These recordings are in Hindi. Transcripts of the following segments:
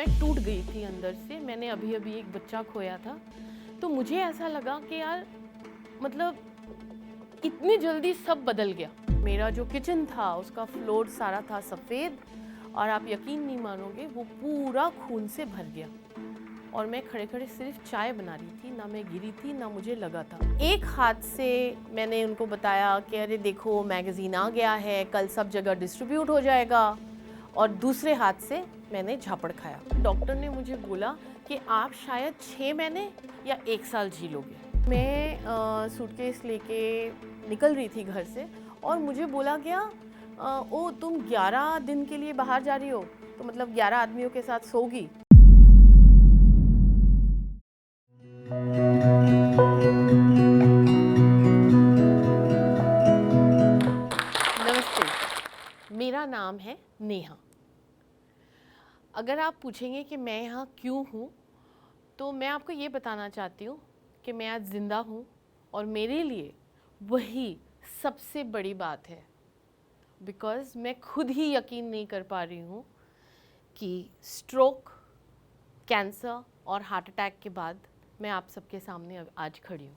मैं टूट गई थी अंदर से। मैंने अभी अभी एक बच्चा खोया था, तो मुझे ऐसा लगा कि यार मतलब इतनी जल्दी सब बदल गया। मेरा जो किचन था उसका फ्लोर सारा था सफ़ेद, और आप यकीन नहीं मानोगे वो पूरा खून से भर गया। और मैं खड़े खड़े सिर्फ चाय बना रही थी, ना मैं गिरी थी ना मुझे लगा था। एक हाथ से मैंने उनको बताया कि अरे देखो मैगज़ीन आ गया है, कल सब जगह डिस्ट्रीब्यूट हो जाएगा, और दूसरे हाथ से मैंने झापड़ खाया। डॉक्टर ने मुझे बोला कि आप शायद 6 महीने या 1 साल जी लोगे। मैं सूटकेस लेके निकल रही थी घर से, और मुझे बोला गया ओ तुम 11 दिन के लिए बाहर जा रही हो, तो मतलब 11 आदमियों के साथ सोगी। नमस्ते, मेरा नाम है नेहा। अगर आप पूछेंगे कि मैं यहाँ क्यों हूँ, तो मैं आपको ये बताना चाहती हूँ कि मैं आज ज़िंदा हूँ, और मेरे लिए वही सबसे बड़ी बात है। बिकॉज़ मैं खुद ही यकीन नहीं कर पा रही हूँ कि स्ट्रोक, कैंसर और हार्ट अटैक के बाद मैं आप सबके सामने आज खड़ी हूँ।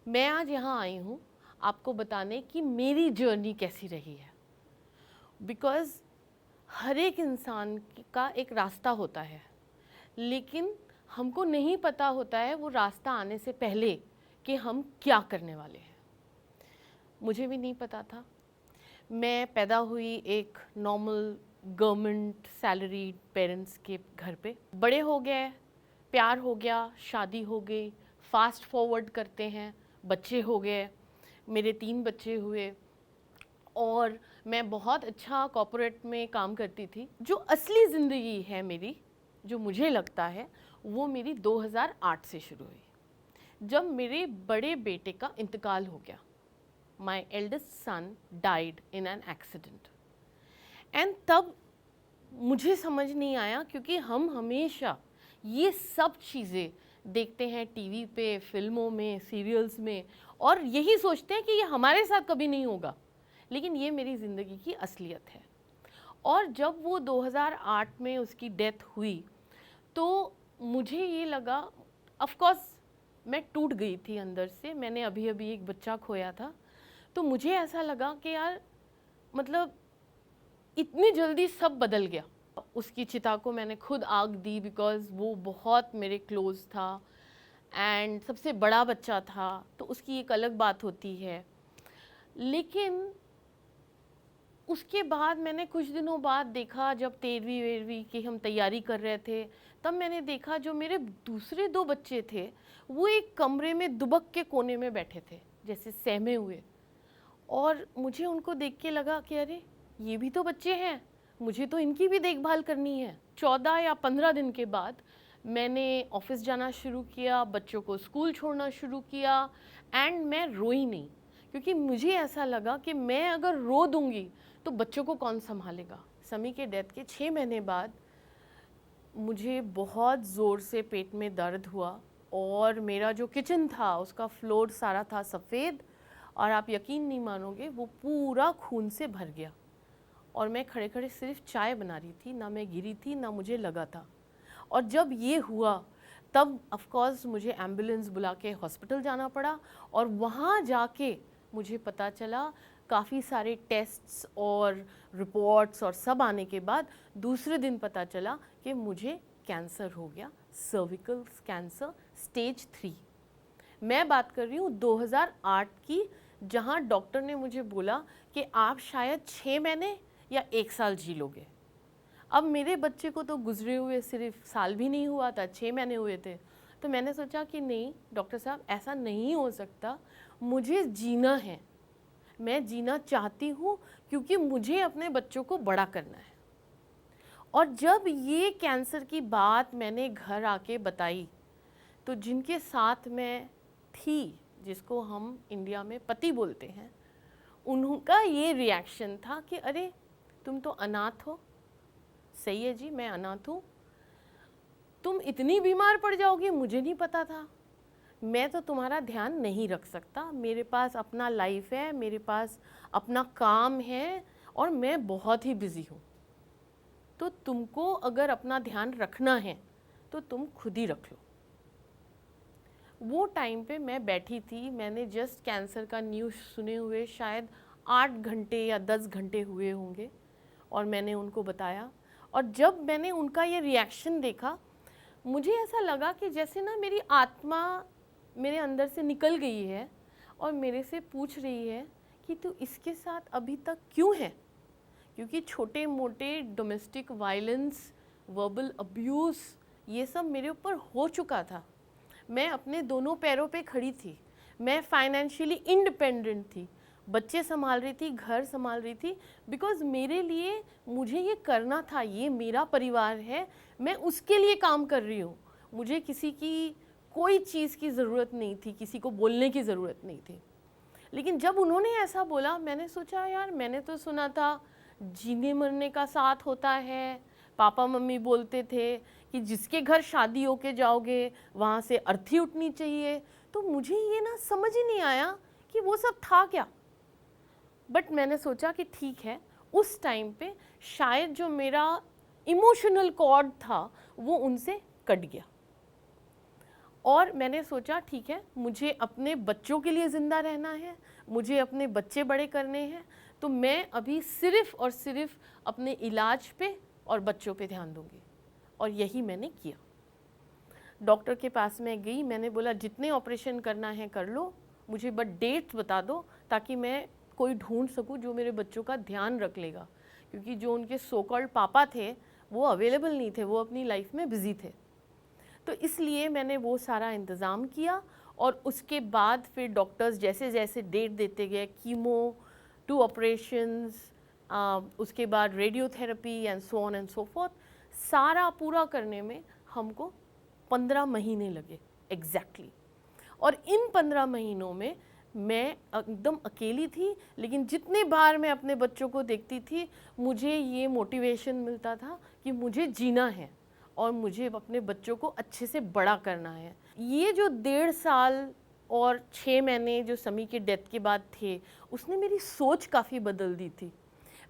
मैं आज यहाँ आई हूँ आपको बताने कि मेरी जर्नी कैसी रही है। बिकॉज़ हर एक इंसान का एक रास्ता होता है, लेकिन हमको नहीं पता होता है वो रास्ता आने से पहले कि हम क्या करने वाले हैं। मुझे भी नहीं पता था। मैं पैदा हुई एक नॉर्मल गवर्नमेंट सैलरी पेरेंट्स के घर पे। बड़े हो गए, प्यार हो गया, शादी हो गई, फास्ट फॉरवर्ड करते हैं, बच्चे हो गए, मेरे 3 बच्चे हुए, और मैं बहुत अच्छा कॉर्पोरेट में काम करती थी। जो असली ज़िंदगी है मेरी, जो मुझे लगता है, वो मेरी 2008 से शुरू हुई, जब मेरे बड़े बेटे का इंतकाल हो गया। My eldest son died in an accident. And तब मुझे समझ नहीं आया, क्योंकि हम हमेशा ये सब चीज़ें देखते हैं टीवी पे, फिल्मों में, सीरियल्स में, और यही सोचते हैं कि ये हमारे साथ कभी नहीं होगा। लेकिन ये मेरी ज़िंदगी की असलियत है। और जब वो 2008 में उसकी डेथ हुई, तो मुझे ये लगा, ऑफ कोर्स मैं टूट गई थी अंदर से। मैंने अभी अभी एक बच्चा खोया था, तो मुझे ऐसा लगा कि यार मतलब इतनी जल्दी सब बदल गया। उसकी चिता को मैंने खुद आग दी, बिकॉज़ वो बहुत मेरे क्लोज़ था एंड सबसे बड़ा बच्चा था, तो उसकी एक अलग बात होती है। लेकिन उसके बाद मैंने कुछ दिनों बाद देखा, जब 13वीं की हम तैयारी कर रहे थे, तब मैंने देखा जो मेरे दूसरे 2 बच्चे थे, वो एक कमरे में दुबक के कोने में बैठे थे, जैसे सहमे हुए। और मुझे उनको देख के लगा कि अरे ये भी तो बच्चे हैं, मुझे तो इनकी भी देखभाल करनी है। 14 या 15 दिन के बाद मैंने ऑफिस जाना शुरू किया, बच्चों को स्कूल छोड़ना शुरू किया, एंड मैं रोई नहीं, क्योंकि मुझे ऐसा लगा कि मैं अगर रो दूंगी तो बच्चों को कौन संभालेगा। समी के डेथ के 6 महीने बाद मुझे बहुत ज़ोर से पेट में दर्द हुआ, और मेरा जो किचन था उसका फ्लोर सारा था सफ़ेद, और आप यकीन नहीं मानोगे वो पूरा खून से भर गया। और मैं खड़े खड़े सिर्फ चाय बना रही थी, ना मैं गिरी थी ना मुझे लगा था। और जब ये हुआ, तब ऑफ कोर्स मुझे एम्बुलेंस बुला के हॉस्पिटल जाना पड़ा, और वहाँ जाके मुझे पता चला, काफ़ी सारे टेस्ट्स और रिपोर्ट्स और सब आने के बाद दूसरे दिन पता चला कि मुझे कैंसर हो गया, सर्विकल कैंसर स्टेज 3। मैं बात कर रही हूँ 2008 की, जहाँ डॉक्टर ने मुझे बोला कि आप शायद 6 महीने या 1 साल जी लोगे। अब मेरे बच्चे को तो गुजरे हुए सिर्फ साल भी नहीं हुआ था, 6 महीने हुए थे। तो मैंने सोचा कि नहीं डॉक्टर साहब, ऐसा नहीं हो सकता, मुझे जीना है, मैं जीना चाहती हूँ, क्योंकि मुझे अपने बच्चों को बड़ा करना है। और जब ये कैंसर की बात मैंने घर आके बताई, तो जिनके साथ मैं थी, जिसको हम इंडिया में पति बोलते हैं, उनका ये रिएक्शन था कि अरे तुम तो अनाथ हो। सही है जी, मैं अनाथ हूँ, तुम इतनी बीमार पड़ जाओगी, मुझे नहीं पता था, मैं तो तुम्हारा ध्यान नहीं रख सकता, मेरे पास अपना लाइफ है, मेरे पास अपना काम है, और मैं बहुत ही बिजी हूँ। तो तुमको अगर अपना ध्यान रखना है तो तुम खुद ही रख लो। वो टाइम पे मैं बैठी थी, मैंने जस्ट कैंसर का न्यूज़ सुने हुए शायद 8 घंटे या 10 घंटे हुए होंगे, और मैंने उनको बताया। और जब मैंने उनका ये रिएक्शन देखा, मुझे ऐसा लगा कि जैसे ना मेरी आत्मा मेरे अंदर से निकल गई है और मेरे से पूछ रही है कि तू इसके साथ अभी तक क्यों है। क्योंकि छोटे मोटे डोमेस्टिक वायलेंस, वर्बल अब्यूज़, ये सब मेरे ऊपर हो चुका था। मैं अपने दोनों पैरों पे खड़ी थी, मैं फाइनेंशियली इंडिपेंडेंट थी, बच्चे संभाल रही थी, घर संभाल रही थी, बिकॉज़ मेरे लिए मुझे ये करना था, ये मेरा परिवार है, मैं उसके लिए काम कर रही हूँ। मुझे किसी की कोई चीज़ की ज़रूरत नहीं थी, किसी को बोलने की ज़रूरत नहीं थी। लेकिन जब उन्होंने ऐसा बोला, मैंने सोचा यार मैंने तो सुना था जीने मरने का साथ होता है, पापा मम्मी बोलते थे कि जिसके घर शादी होके जाओगे वहाँ से अर्थी उठनी चाहिए। तो मुझे ये ना समझ ही नहीं आया कि वो सब था क्या। बट मैंने सोचा कि ठीक है, उस टाइम पे शायद जो मेरा इमोशनल कॉर्ड था वो उनसे कट गया। और मैंने सोचा ठीक है, मुझे अपने बच्चों के लिए ज़िंदा रहना है, मुझे अपने बच्चे बड़े करने हैं, तो मैं अभी सिर्फ़ और सिर्फ अपने इलाज पे और बच्चों पे ध्यान दूंगी। और यही मैंने किया। डॉक्टर के पास मैं गई, मैंने बोला जितने ऑपरेशन करना है कर लो, मुझे बस डेट्स बता दो ताकि मैं कोई ढूंढ सकूं जो मेरे बच्चों का ध्यान रख लेगा। क्योंकि जो उनके सो कॉल्ड पापा थे वो अवेलेबल नहीं थे, वो अपनी लाइफ में बिज़ी थे। तो इसलिए मैंने वो सारा इंतज़ाम किया। और उसके बाद फिर डॉक्टर्स जैसे जैसे डेट देते गए, कीमो, 2 ऑपरेशंस, उसके बाद radiotherapy and so on and so fourth, सारा पूरा करने में हमको 15 महीने लगे एग्जैक्टली। और इन 15 महीनों में मैं एकदम अकेली थी, लेकिन जितने बार मैं अपने बच्चों को देखती थी मुझे ये मोटिवेशन मिलता था कि मुझे जीना है और मुझे अपने बच्चों को अच्छे से बड़ा करना है। ये जो 1.5 साल और 6 महीने जो समी के डेथ के बाद थे, उसने मेरी सोच काफ़ी बदल दी थी।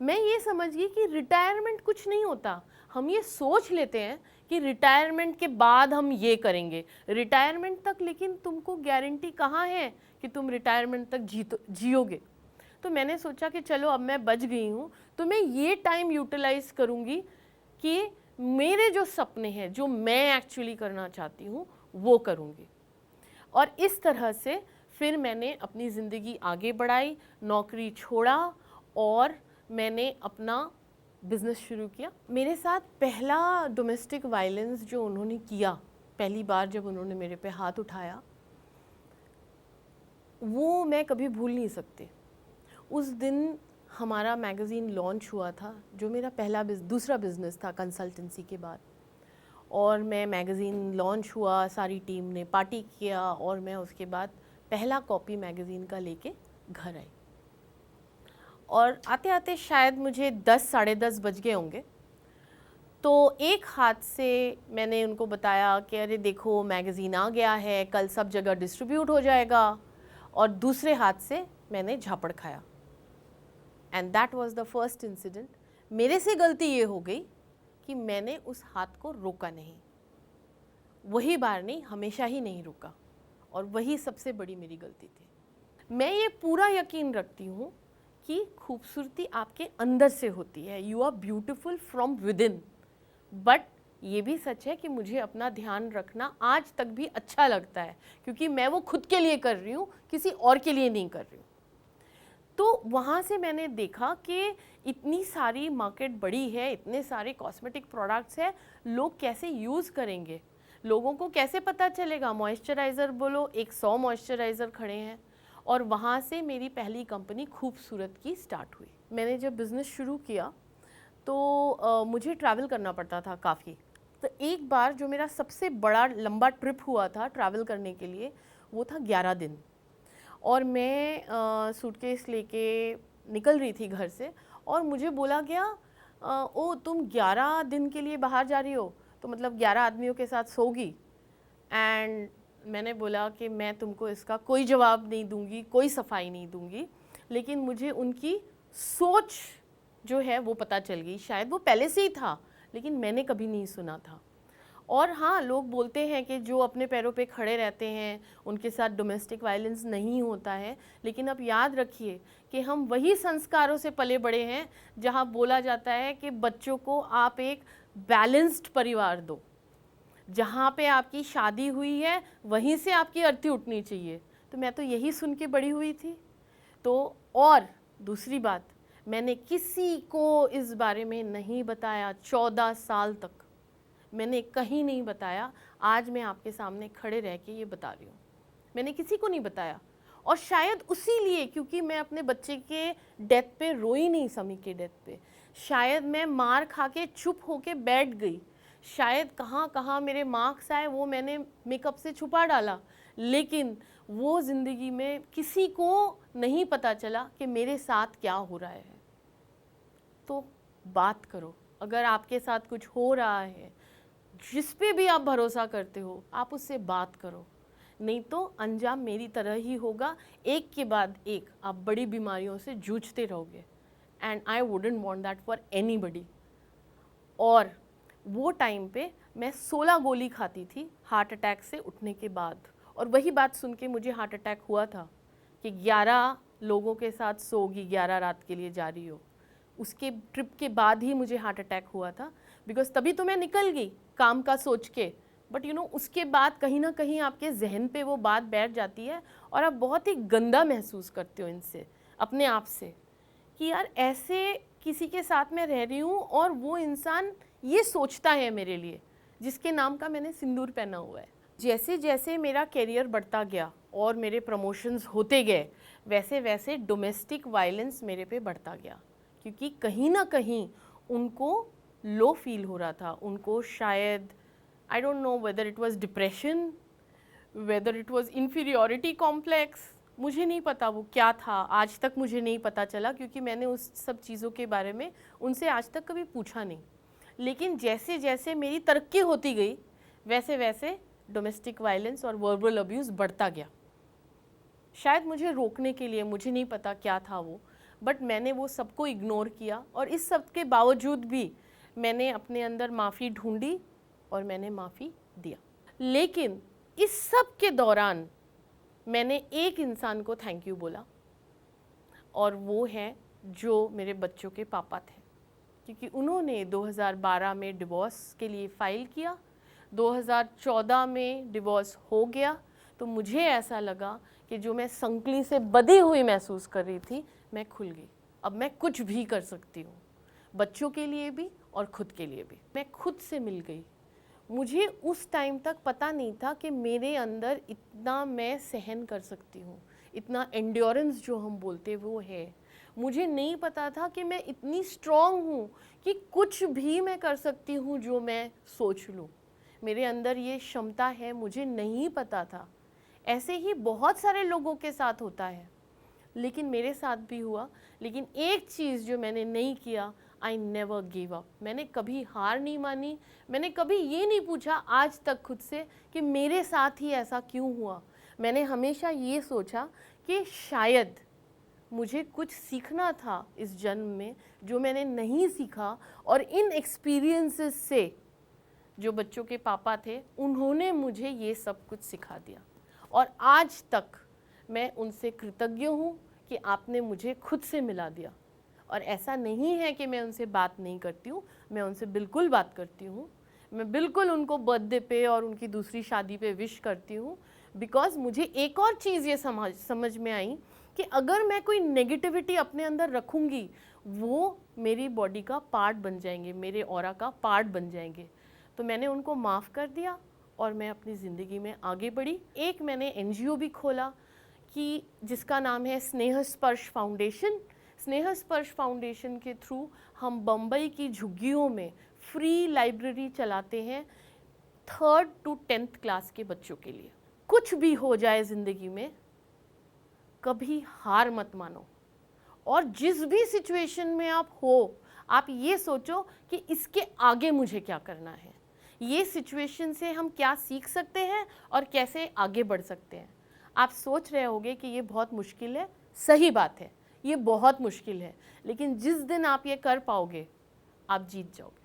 मैं ये समझ गई कि रिटायरमेंट कुछ नहीं होता। हम ये सोच लेते हैं कि रिटायरमेंट के बाद हम ये करेंगे, रिटायरमेंट तक लेकिन तुमको गारंटी कहाँ है कि तुम रिटायरमेंट तक जियोगे। तो मैंने सोचा कि चलो अब मैं बच गई हूँ तो मैं ये टाइम यूटिलाइज़ करूँगी कि मेरे जो सपने हैं, जो मैं एक्चुअली करना चाहती हूँ, वो करूँगी। और इस तरह से फिर मैंने अपनी ज़िंदगी आगे बढ़ाई, नौकरी छोड़ा और मैंने अपना बिज़नेस शुरू किया। मेरे साथ पहला डोमेस्टिक वायलेंस जो उन्होंने किया, पहली बार जब उन्होंने मेरे पे हाथ उठाया, वो मैं कभी भूल नहीं सकती। उस दिन हमारा मैगज़ीन लॉन्च हुआ था, जो मेरा दूसरा बिज़नेस था कंसल्टेंसी के बाद। और मैं मैगज़ीन लॉन्च हुआ, सारी टीम ने पार्टी किया और मैं उसके बाद पहला कॉपी मैगज़ीन का लेके घर आई। और आते आते शायद मुझे 10 साढ़े 10 बज गए होंगे। तो एक हाथ से मैंने उनको बताया कि अरे देखो मैगज़ीन आ गया है, कल सब जगह डिस्ट्रीब्यूट हो जाएगा, और दूसरे हाथ से मैंने झापड़ खाया। And that was the first incident. मेरे से गलती ये हो गई कि मैंने उस हाथ को रोका नहीं। वही बार नहीं, हमेशा ही नहीं रुका, और वही सबसे बड़ी मेरी गलती थी। मैं ये पूरा यकीन रखती हूँ कि खूबसूरती आपके अंदर से होती है, you are beautiful from within. But ये भी सच है कि मुझे अपना ध्यान रखना आज तक भी अच्छा लगता है, क्योंकि मैं वो खुद के लिए कर रही हूँ, किसी और के लिए नहीं कर रही हूँ। तो वहाँ से मैंने देखा कि इतनी सारी मार्केट बड़ी है, इतने सारे कॉस्मेटिक प्रोडक्ट्स हैं, लोग कैसे यूज़ करेंगे, लोगों को कैसे पता चलेगा। मॉइस्चराइज़र बोलो, 100 मॉइस्चराइज़र खड़े हैं। और वहाँ से मेरी पहली कंपनी खूबसूरत की स्टार्ट हुई। मैंने जब बिज़नेस शुरू किया तो मुझे ट्रैवल करना पड़ता था काफ़ी। तो एक बार जो मेरा सबसे बड़ा लंबा ट्रिप हुआ था ट्रैवल करने के लिए, वो था 11 दिन। और मैं सूटकेस लेके निकल रही थी घर से, और मुझे बोला गया ओ तुम 11 दिन के लिए बाहर जा रही हो, तो मतलब 11 आदमियों के साथ सोगी। एंड मैंने बोला कि मैं तुमको इसका कोई जवाब नहीं दूंगी, कोई सफाई नहीं दूंगी, लेकिन मुझे उनकी सोच जो है वो पता चल गई। शायद वो पहले से ही था, लेकिन मैंने कभी नहीं सुना था। और हाँ, लोग बोलते हैं कि जो अपने पैरों पे खड़े रहते हैं उनके साथ डोमेस्टिक वायलेंस नहीं होता है, लेकिन अब याद रखिए कि हम वही संस्कारों से पले बड़े हैं जहाँ बोला जाता है कि बच्चों को आप एक बैलेंस्ड परिवार दो, जहाँ पे आपकी शादी हुई है वहीं से आपकी अर्थी उठनी चाहिए। तो मैं तो यही सुन के बड़ी हुई थी। तो और दूसरी बात, मैंने किसी को इस बारे में नहीं बताया 14 साल तक, मैंने कहीं नहीं बताया। आज मैं आपके सामने खड़े रह के ये बता रही हूँ, मैंने किसी को नहीं बताया। और शायद उसी लिए, क्योंकि मैं अपने बच्चे के डेथ पे रोई नहीं, समी के डेथ पे, शायद मैं मार खा के चुप होके बैठ गई, शायद कहाँ कहाँ मेरे मार्क्स आए वो मैंने मेकअप से छुपा डाला, लेकिन वो ज़िंदगी में किसी को नहीं पता चला कि मेरे साथ क्या हो रहा है। तो बात करो, अगर आपके साथ कुछ हो रहा है, जिस पे भी आप भरोसा करते हो, आप उससे बात करो, नहीं तो अंजाम मेरी तरह ही होगा, एक के बाद एक आप बड़ी बीमारियों से जूझते रहोगे। And I wouldn't want that for anybody. और वो टाइम पे मैं 16 गोली खाती थी हार्ट अटैक से उठने के बाद, और वही बात सुन के मुझे हार्ट अटैक हुआ था कि 11 लोगों के साथ सोगी, 11 रात के लिए जा रही हो। उसके ट्रिप के बाद ही मुझे हार्ट अटैक हुआ था, बिकॉज तभी तो मैं निकल गई काम का सोच के, बट यू नो उसके बाद कहीं ना कहीं आपके जहन पे वो बात बैठ जाती है और आप बहुत ही गंदा महसूस करते हो इनसे, अपने आप से, कि यार ऐसे किसी के साथ मैं रह रही हूँ और वो इंसान ये सोचता है मेरे लिए जिसके नाम का मैंने सिंदूर पहना हुआ है। जैसे जैसे मेरा करियर बढ़ता गया और मेरे प्रमोशंस होते गए, वैसे वैसे डोमेस्टिक वायलेंस मेरे पे बढ़ता गया, क्योंकि कहीं ना कहीं उनको लो फील हो रहा था। उनको शायद, I don't know whether it was depression, whether it was inferiority complex, मुझे नहीं पता वो क्या था, आज तक मुझे नहीं पता चला, क्योंकि मैंने उस सब चीज़ों के बारे में उनसे आज तक कभी पूछा नहीं। लेकिन जैसे जैसे मेरी तरक्की होती गई, वैसे वैसे डोमेस्टिक वायलेंस और वर्बल अब्यूज़ बढ़ता गया। शायद मुझे रोकने के लिए, मुझे नहीं पता क्या था वो, बट मैंने वो सबको इग्नोर किया, और इस सब के बावजूद भी मैंने अपने अंदर माफ़ी ढूंढी और मैंने माफ़ी दिया। लेकिन इस सब के दौरान मैंने एक इंसान को थैंक यू बोला, और वो है जो मेरे बच्चों के पापा थे, क्योंकि उन्होंने 2012 में डिवोर्स के लिए फ़ाइल किया, 2014 में डिवोर्स हो गया। तो मुझे ऐसा लगा कि जो मैं संकली से बंधी हुई महसूस कर रही थी, मैं खुल गई। अब मैं कुछ भी कर सकती हूँ, बच्चों के लिए भी और खुद के लिए भी। मैं खुद से मिल गई। मुझे उस टाइम तक पता नहीं था कि मेरे अंदर इतना मैं सहन कर सकती हूँ, इतना एंड्योरेंस जो हम बोलते वो है। मुझे नहीं पता था कि मैं इतनी स्ट्रॉन्ग हूँ कि कुछ भी मैं कर सकती हूँ जो मैं सोच लूँ। मेरे अंदर ये क्षमता है, मुझे नहीं पता था। ऐसे ही बहुत सारे लोगों के साथ होता है, लेकिन मेरे साथ भी हुआ। लेकिन एक चीज़ जो मैंने नहीं किया, आई नेवर गिव अप। मैंने कभी हार नहीं मानी। मैंने कभी ये नहीं पूछा आज तक खुद से कि मेरे साथ ही ऐसा क्यों हुआ। मैंने हमेशा ये सोचा कि शायद मुझे कुछ सीखना था इस जन्म में जो मैंने नहीं सीखा, और इन एक्सपीरियंसेस से जो बच्चों के पापा थे उन्होंने मुझे ये सब कुछ सिखा दिया, और आज तक मैं उनसे कृतज्ञ हूँ कि आपने मुझे खुद से मिला दिया। और ऐसा नहीं है कि मैं उनसे बात नहीं करती हूँ, मैं उनसे बिल्कुल बात करती हूँ। मैं बिल्कुल उनको बर्थडे पे और उनकी दूसरी शादी पे विश करती हूँ, बिकॉज मुझे एक और चीज़ ये समझ में आई कि अगर मैं कोई नेगेटिविटी अपने अंदर रखूँगी, वो मेरी बॉडी का पार्ट बन जाएंगे, मेरे ऑरा का पार्ट बन जाएंगे। तो मैंने उनको माफ़ कर दिया और मैं अपनी ज़िंदगी में आगे बढ़ी। एक मैंने एनजीओ भी खोला कि जिसका नाम है स्नेह स्पर्श फाउंडेशन। स्नेह स्पर्श फाउंडेशन के थ्रू हम बम्बई की झुग्गियों में फ्री लाइब्रेरी चलाते हैं 3rd to 10th क्लास के बच्चों के लिए। कुछ भी हो जाए ज़िंदगी में, कभी हार मत मानो, और जिस भी सिचुएशन में आप हो, आप ये सोचो कि इसके आगे मुझे क्या करना है, ये सिचुएशन से हम क्या सीख सकते हैं और कैसे आगे बढ़ सकते हैं। आप सोच रहे होंगे कि ये बहुत मुश्किल है, सही बात है, ये बहुत मुश्किल है, लेकिन जिस दिन आप ये कर पाओगे, आप जीत जाओगे।